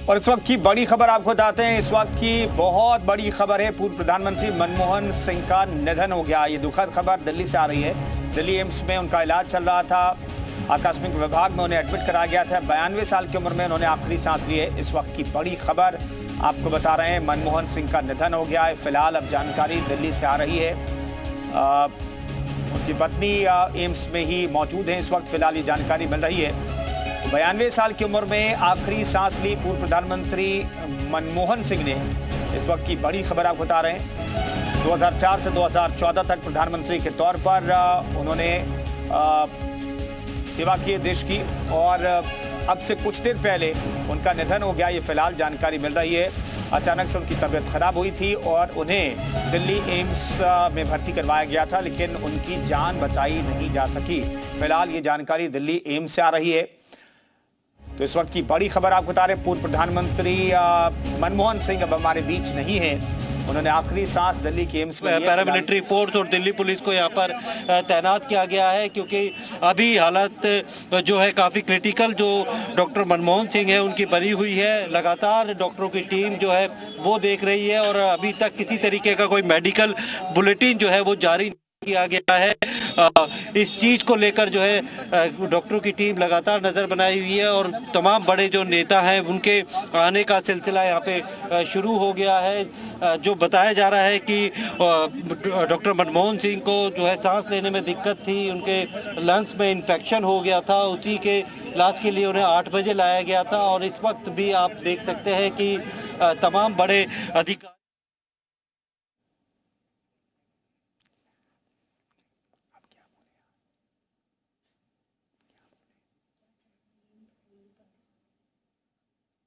और इस वक्त की बड़ी खबर आपको बताते हैं। इस वक्त की बहुत बड़ी खबर है, पूर्व प्रधानमंत्री मनमोहन सिंह का निधन हो गया। ये दुखद खबर दिल्ली से आ रही है। दिल्ली एम्स में उनका इलाज चल रहा था, आकस्मिक विभाग में उन्हें एडमिट कराया गया था। 92 साल की उम्र में उन्होंने आखिरी सांस ली है। इस वक्त की बड़ी खबर आपको बता रहे हैं, मनमोहन सिंह का निधन हो गया है। फिलहाल अब जानकारी दिल्ली से आ रही है। उनकी पत्नी एम्स में ही मौजूद है इस वक्त। फिलहाल ये जानकारी मिल रही है। 92 साल की उम्र में आखिरी सांस ली पूर्व प्रधानमंत्री मनमोहन सिंह ने। इस वक्त की बड़ी खबर आपको बता रहे हैं। 2004 से 2014 तक प्रधानमंत्री के तौर पर उन्होंने सेवा की है देश की, और अब से कुछ देर पहले उनका निधन हो गया। ये फिलहाल जानकारी मिल रही है। अचानक से उनकी तबीयत खराब हुई थी और उन्हें दिल्ली एम्स में भर्ती करवाया गया था, लेकिन उनकी जान बचाई नहीं जा सकी। फिलहाल ये जानकारी दिल्ली एम्स से आ रही है। तो इस वक्त की बड़ी खबर आपको बता रहे, पूर्व प्रधानमंत्री मनमोहन सिंह अब हमारे बीच नहीं है। उन्होंने आखिरी सांस दिल्ली के एम्स में। पैरामिलिट्री फोर्स और दिल्ली पुलिस को यहाँ पर तैनात किया गया है, क्योंकि अभी हालत जो है काफ़ी क्रिटिकल जो डॉक्टर मनमोहन सिंह है उनकी बनी हुई है। लगातार डॉक्टरों की टीम जो है वो देख रही है, और अभी तक किसी तरीके का कोई मेडिकल बुलेटिन जो है वो जारी किया गया है। इस चीज को लेकर जो है डॉक्टरों की टीम लगातार नजर बनाई हुई है, और तमाम बड़े जो नेता हैं उनके आने का सिलसिला यहाँ पे शुरू हो गया है। जो बताया जा रहा है कि डॉक्टर मनमोहन सिंह को जो है सांस लेने में दिक्कत थी, उनके लंग्स में इन्फेक्शन हो गया था, उसी के इलाज के लिए उन्हें 8 बजे लाया गया था। और इस वक्त भी आप देख सकते हैं कि तमाम बड़े अधिकारी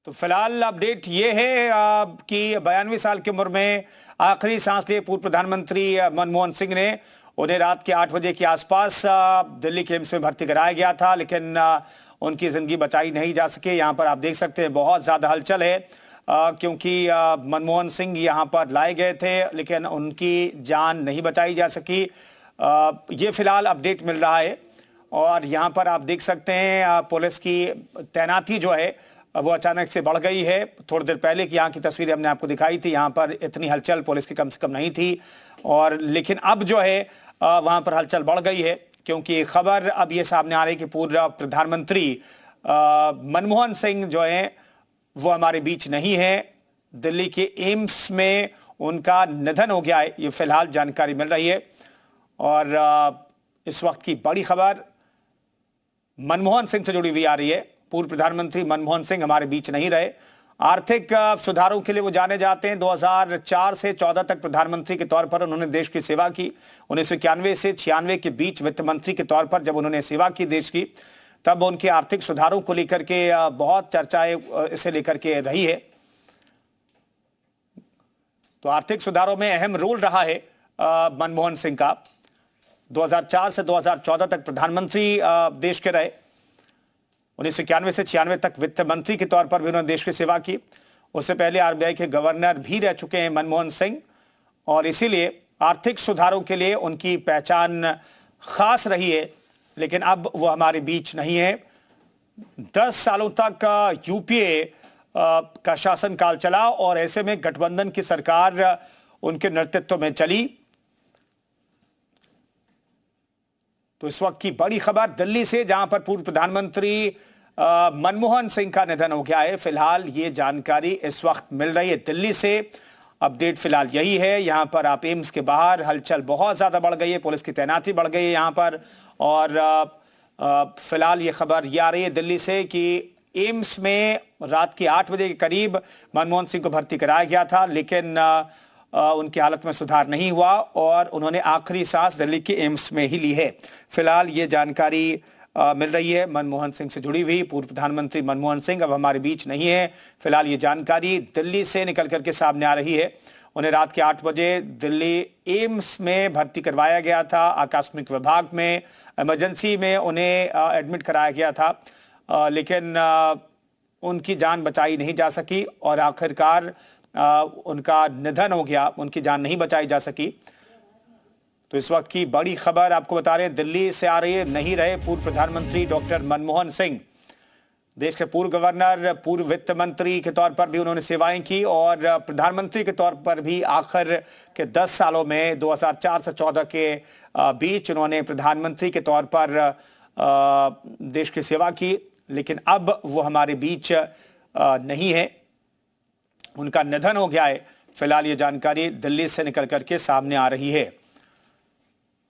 तो फिलहाल अपडेट ये है कि 92 साल की उम्र में आखिरी सांस लिए पूर्व प्रधानमंत्री मनमोहन सिंह ने। उन्हें रात के 8 बजे के आसपास दिल्ली के एम्स में भर्ती कराया गया था, लेकिन उनकी जिंदगी बचाई नहीं जा सके। यहाँ पर आप देख सकते हैं बहुत ज्यादा हलचल है, क्योंकि मनमोहन सिंह यहाँ पर लाए गए थे, लेकिन उनकी जान नहीं बचाई जा सकी। ये फिलहाल अपडेट मिल रहा है। और यहाँ पर आप देख सकते हैं पुलिस की तैनाती जो है वो अचानक से बढ़ गई है। थोड़ी देर पहले की यहाँ की तस्वीरें हमने आपको दिखाई थी, यहाँ पर इतनी हलचल पुलिस की कम से कम नहीं थी, और लेकिन अब जो है वहाँ पर हलचल बढ़ गई है, क्योंकि खबर अब ये सामने आ रही है कि पूर्व प्रधानमंत्री मनमोहन सिंह जो है वो हमारे बीच नहीं है। दिल्ली के एम्स में उनका निधन हो गया है, ये फिलहाल जानकारी मिल रही है। और इस वक्त की बड़ी खबर मनमोहन सिंह से जुड़ी हुई आ रही है। पूर्व प्रधानमंत्री मनमोहन सिंह हमारे बीच नहीं रहे। आर्थिक सुधारों के लिए वो जाने जाते हैं। 2004 से 14 तक प्रधानमंत्री के तौर पर उन्होंने देश की सेवा की। 1991 से 96 के बीच वित्त मंत्री के तौर पर जब उन्होंने सेवा की देश की, तब उनके आर्थिक सुधारों को लेकर के बहुत चर्चाएं इसे लेकर के रही है। तो आर्थिक सुधारों में अहम रोल रहा है मनमोहन सिंह का। 2004 से 2014 तक प्रधानमंत्री देश के रहे। 1991 से 96 तक वित्त मंत्री के तौर पर भी उन्होंने देश की सेवा की। उससे पहले आरबीआई के गवर्नर भी रह चुके हैं मनमोहन सिंह, और इसीलिए आर्थिक सुधारों के लिए उनकी पहचान खास रही है। लेकिन अब वो हमारे बीच नहीं है। 10 सालों तक यूपीए का शासनकाल चला, और ऐसे में गठबंधन की सरकार उनके नेतृत्व में चली। तो इस वक्त की बड़ी खबर दिल्ली से, जहां पर पूर्व प्रधानमंत्री मनमोहन सिंह का निधन हो गया है। फिलहाल ये जानकारी इस वक्त मिल रही है दिल्ली से। अपडेट फिलहाल यही है। यहां पर आप एम्स के बाहर हलचल बहुत ज्यादा बढ़ गई है, पुलिस की तैनाती बढ़ गई है यहां पर। और फिलहाल ये खबर ये आ रही है दिल्ली से कि एम्स में रात के 8 बजे के करीब मनमोहन सिंह को भर्ती कराया गया था, लेकिन उनकी हालत में सुधार नहीं हुआ, और उन्होंने आखिरी सांस दिल्ली के एम्स में ही ली है। फिलहाल ये जानकारी मिल रही है मनमोहन सिंह से जुड़ी हुई। पूर्व प्रधानमंत्री मनमोहन सिंह अब हमारे बीच नहीं है। फिलहाल ये जानकारी दिल्ली से निकल करके सामने आ रही है। उन्हें रात के 8 बजे दिल्ली एम्स में भर्ती करवाया गया था। आकस्मिक विभाग में इमरजेंसी में उन्हें एडमिट कराया गया था, लेकिन उनकी जान बचाई नहीं जा सकी, और आखिरकार उनका निधन हो गया। उनकी जान नहीं बचाई जा सकी। तो इस वक्त की बड़ी खबर आपको बता रहे हैं दिल्ली से आ रही है। नहीं रहे पूर्व प्रधानमंत्री डॉक्टर मनमोहन सिंह। देश के पूर्व गवर्नर, पूर्व वित्त मंत्री के तौर पर भी उन्होंने सेवाएं की और प्रधानमंत्री के तौर पर भी आखिर के 10 सालों में 2004 से 14 के बीच उन्होंने प्रधानमंत्री के तौर पर देश की सेवा की। लेकिन अब वो हमारे बीच नहीं है, उनका निधन हो गया है। फिलहाल ये जानकारी दिल्ली से निकल करके सामने आ रही है।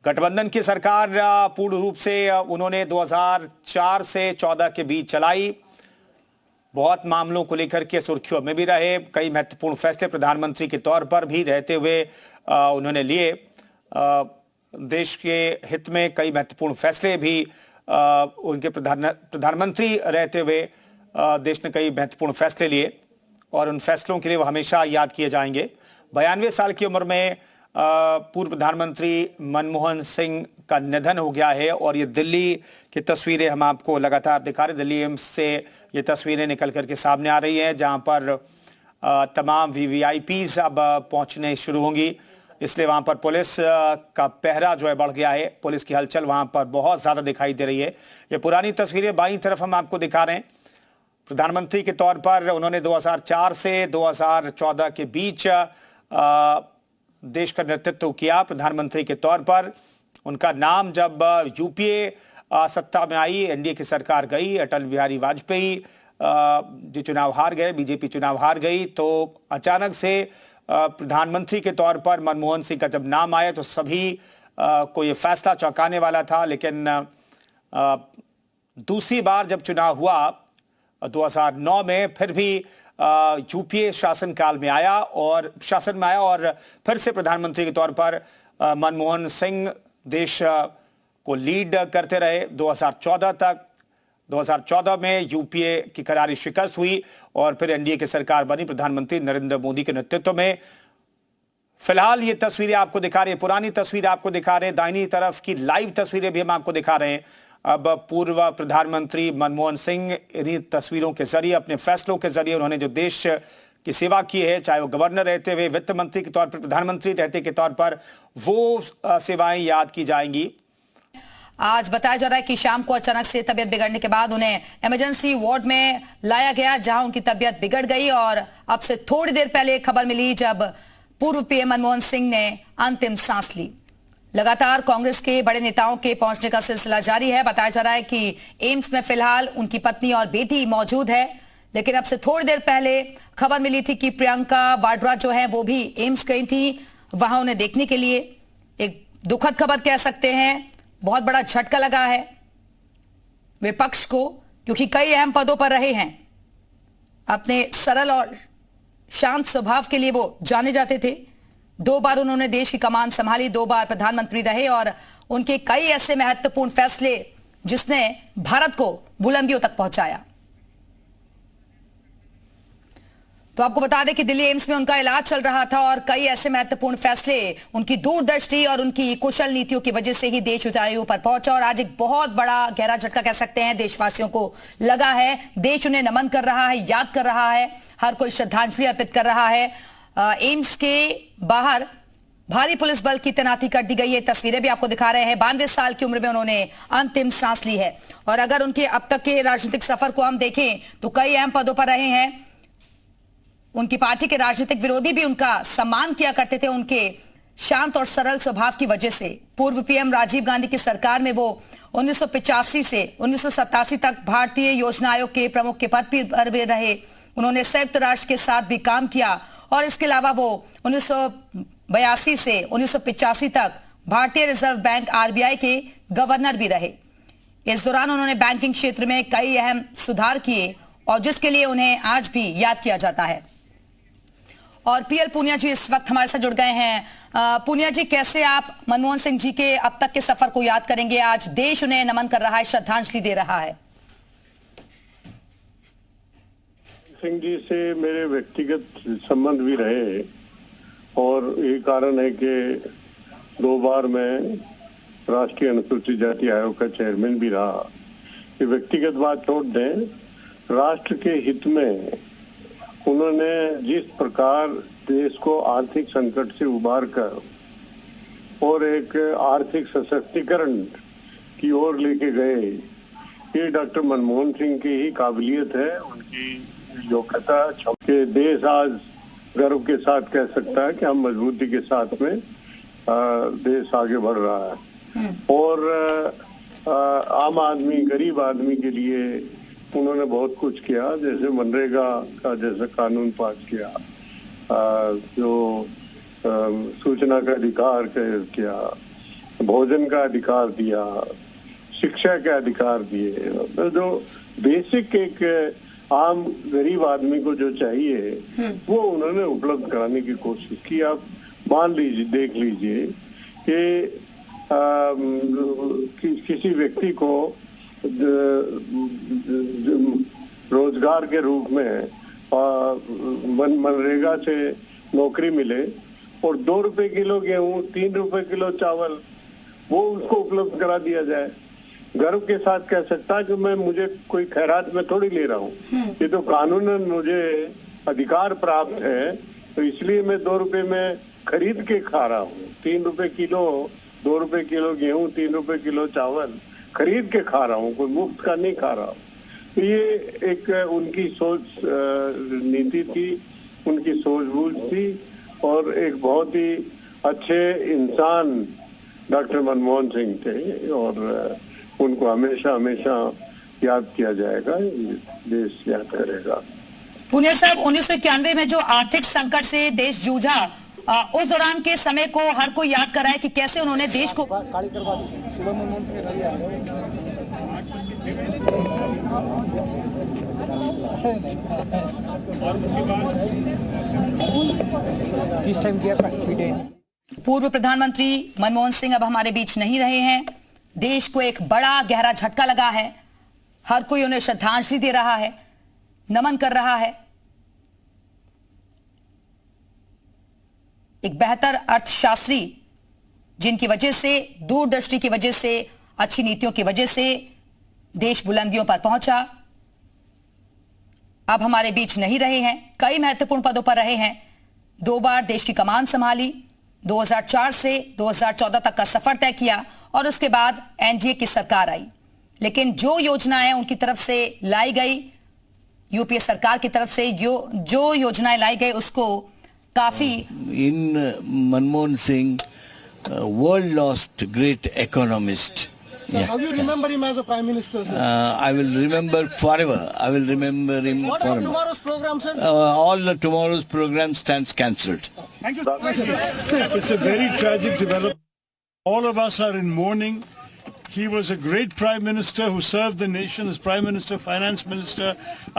गठबंधन की सरकार पूर्ण रूप से उन्होंने 2004 से 14 के बीच चलाई। बहुत मामलों को लेकर के सुर्खियों में भी रहे, कई महत्वपूर्ण फैसले प्रधानमंत्री के तौर पर भी रहते हुए उन्होंने लिए। देश के हित में कई महत्वपूर्ण फैसले भी उनके प्रधानमंत्री रहते हुए देश ने कई महत्वपूर्ण फैसले लिए और उन फैसलों के लिए वो हमेशा याद किए जाएंगे। 92 साल की उम्र में पूर्व प्रधानमंत्री मनमोहन सिंह का निधन हो गया है और ये दिल्ली की तस्वीरें हम आपको लगातार दिखा रहे। दिल्ली एम्स से ये तस्वीरें निकल करके सामने आ रही हैं, जहां पर तमाम वीवीआईपीज अब पहुंचने शुरू होंगी, इसलिए वहां पर पुलिस का पहरा जो है बढ़ गया है। पुलिस की हलचल वहां पर बहुत ज्यादा दिखाई दे रही है। ये पुरानी तस्वीरें बाईं तरफ हम आपको दिखा रहे हैं। प्रधानमंत्री के तौर पर उन्होंने 2004 से 2014 के बीच देश का नेतृत्व किया। प्रधानमंत्री के तौर पर उनका नाम जब यूपीए सत्ता में आई, एनडीए की सरकार गई, अटल बिहारी वाजपेयी जो चुनाव हार गए, बीजेपी चुनाव हार गई, तो अचानक से प्रधानमंत्री के तौर पर मनमोहन सिंह का जब नाम आया तो सभी को ये फैसला चौंकाने वाला था। लेकिन दूसरी बार जब चुनाव हुआ 2009 में, फिर भी यूपीए शासन में आया और फिर से प्रधानमंत्री के तौर पर मनमोहन सिंह देश को लीड करते रहे 2014 तक। 2014 में यूपीए की करारी शिकस्त हुई और फिर एनडीए की सरकार बनी प्रधानमंत्री नरेंद्र मोदी के नेतृत्व में। फिलहाल ये तस्वीरें आपको दिखा रहे हैं, पुरानी तस्वीर आपको दिखा रहे हैं। दाहिनी तरफ की लाइव तस्वीरें भी हम आपको दिखा रहे हैं। अब पूर्व प्रधानमंत्री मनमोहन सिंह इन्हीं तस्वीरों के जरिए, अपने फैसलों के जरिए उन्होंने जो देश की सेवा की है, चाहे वो गवर्नर रहते हुए, वित्त मंत्री के तौर पर, प्रधानमंत्री रहते के तौर पर, वो सेवाएं याद की जाएंगी। आज बताया जा रहा है कि शाम को अचानक से तबियत बिगड़ने के बाद उन्हें इमरजेंसी वार्ड में लाया गया, जहां उनकी तबियत बिगड़ गई और अब से थोड़ी देर पहले खबर मिली जब पूर्व पीएम मनमोहन सिंह ने अंतिम सांस ली। लगातार कांग्रेस के बड़े नेताओं के पहुंचने का सिलसिला जारी है। बताया जा रहा है कि एम्स में फिलहाल उनकी पत्नी और बेटी मौजूद है, लेकिन अब से थोड़ी देर पहले खबर मिली थी कि प्रियंका वाड्रा जो है वो भी एम्स गई थी वहां उन्हें देखने के लिए। एक दुखद खबर कह सकते हैं, बहुत बड़ा झटका लगा है विपक्ष को, क्योंकि कई अहम पदों पर रहे हैं। अपने सरल और शांत स्वभाव के लिए वो जाने जाते थे। 2 बार उन्होंने देश की कमान संभाली, 2 बार प्रधानमंत्री रहे और उनके कई ऐसे महत्वपूर्ण फैसले जिसने भारत को बुलंदियों तक पहुंचाया। तो आपको बता दें कि दिल्ली एम्स में उनका इलाज चल रहा था और कई ऐसे महत्वपूर्ण फैसले उनकी दूरदृष्टि और उनकी कुशल नीतियों की वजह से ही देश ऊंचाइयों पर पहुंचा। और आज एक बहुत बड़ा गहरा झटका कह सकते हैं देशवासियों को लगा है। देश उन्हें नमन कर रहा है, याद कर रहा है, हर कोई श्रद्धांजलि अर्पित कर रहा है। एम्स के बाहर भारी पुलिस बल की तैनाती कर दी गई है। तस्वीरें भी आपको दिखा रहे हैं। 92 साल की उम्र में उन्होंने अंतिम सांस ली है और अगर उनके अब तक के राजनीतिक सफर को हम देखें तो कई अहम पदों पर रहे हैं। उनकी पार्टी के राजनीतिक विरोधी भी उनका सम्मान किया करते थे उनके शांत और सरल स्वभाव की वजह से। पूर्व पीएम राजीव गांधी की सरकार में वो 1985 से 1987 तक भारतीय योजना आयोग के प्रमुख के पद पर भी रहे। उन्होंने संयुक्त राष्ट्र के साथ भी काम किया और इसके अलावा वो 1982 से 1985 तक भारतीय रिजर्व बैंक आरबीआई के गवर्नर भी रहे। इस दौरान उन्होंने बैंकिंग क्षेत्र में कई अहम सुधार किए और जिसके लिए उन्हें आज भी याद किया जाता है। और पीएल पूनिया जी इस वक्त हमारे साथ जुड़ गए हैं। पूनिया जी, कैसे आप मनमोहन सिंह जी के अब तक के सफर को याद करेंगे? आज देश उन्हें नमन कर रहा है, श्रद्धांजलि दे रहा है। सिंह जी से मेरे व्यक्तिगत संबंध भी रहे और ये कारण है कि 2 बार मैं राष्ट्रीय अनुसूचित जाति आयोग का चेयरमैन भी रहा। ये व्यक्तिगत बात छोड़ दें, राष्ट्र के हित में उन्होंने जिस प्रकार देश को आर्थिक संकट से उबार कर और एक आर्थिक सशक्तिकरण की ओर लेके गए, ये डॉक्टर मनमोहन सिंह की ही काबिलियत है, उनकी योग्यता के देश आज गर्व के साथ कह सकता है कि हम मजबूती के साथ में देश आगे बढ़ रहा है। और आम आदमी, गरीब आदमी के लिए उन्होंने बहुत कुछ किया, जैसे मनरेगा का जैसा कानून पास किया, जो सूचना का अधिकार किया, भोजन का अधिकार दिया, शिक्षा के अधिकार दिए, जो बेसिक एक आम गरीब आदमी को जो चाहिए वो उन्होंने उपलब्ध कराने की कोशिश की। आप मान लीजिए, देख लीजिए कि किसी व्यक्ति को रोजगार के रूप में मनरेगा से नौकरी मिले और 2 रुपए किलो गेहूं, 3 रुपए किलो चावल वो उसको उपलब्ध करा दिया जाए। गर्व के साथ कह सकता है कि मुझे कोई खैरात में थोड़ी ले रहा हूँ, ये तो कानूनन मुझे अधिकार प्राप्त है, तो इसलिए मैं 2 रुपए में खरीद के खा रहा हूँ। 3 रुपए किलो, 2 रुपए किलो गेहूं, 3 रुपए किलो चावल खरीद के खा रहा हूँ, कोई मुफ्त का नहीं खा रहा हूँ। तो ये एक उनकी सोच नीति थी, उनकी सूझबूझ थी और एक बहुत ही अच्छे इंसान डॉक्टर मनमोहन सिंह थे और उनको हमेशा हमेशा याद किया जाएगा, देश याद करेगा। पुनिया साहब, 1991 में जो आर्थिक संकट से देश जूझा, उस दौरान के समय को हर कोई याद कराए कि कैसे उन्होंने देश को पूर्व प्रधानमंत्री मनमोहन सिंह अब हमारे बीच नहीं रहे हैं। देश को एक बड़ा गहरा झटका लगा है, हर कोई उन्हें श्रद्धांजलि दे रहा है, नमन कर रहा है। एक बेहतर अर्थशास्त्री जिनकी वजह से, दूरदृष्टि की वजह से, अच्छी नीतियों की वजह से देश बुलंदियों पर पहुंचा, अब हमारे बीच नहीं रहे हैं। कई महत्वपूर्ण पदों पर रहे हैं, 2 बार देश की कमान संभाली, 2004 से 2014 तक का सफर तय किया और उसके बाद एनडीए की सरकार आई। लेकिन जो योजनाएं उनकी तरफ से लाई गई, यूपीए सरकार की तरफ से जो योजनाएं लाई गई, उसको काफी in Manmohan Singh, world lost great economist. Sir, how do you remember him as a prime minister, sir? I will remember forever. I will remember him What forever. about tomorrow's program, sir? All the tomorrow's program stands cancelled. Thank you. Sir, it's a very tragic development. All of us are in mourning. He was a great prime minister who served the nation as prime minister, finance minister.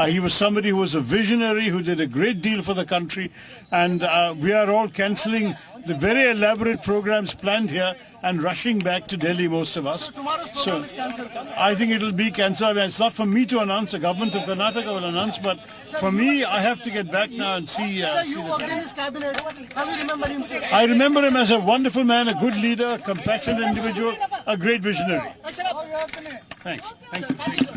He was somebody who was a visionary, who did a great deal for the country. And we are all cancelling the very elaborate programs planned here and rushing back to Delhi, most of us. So tomorrow's program is cancelled, sir? I think it will be cancelled. It's not for me to announce. The government of Karnataka will announce. But for me, I have to get back now and see. Sir, you worked in his cabinet. How do you remember him, sir? I remember him as a wonderful man, a good leader, a compassionate individual, a great visionary. Thanks. Thank you.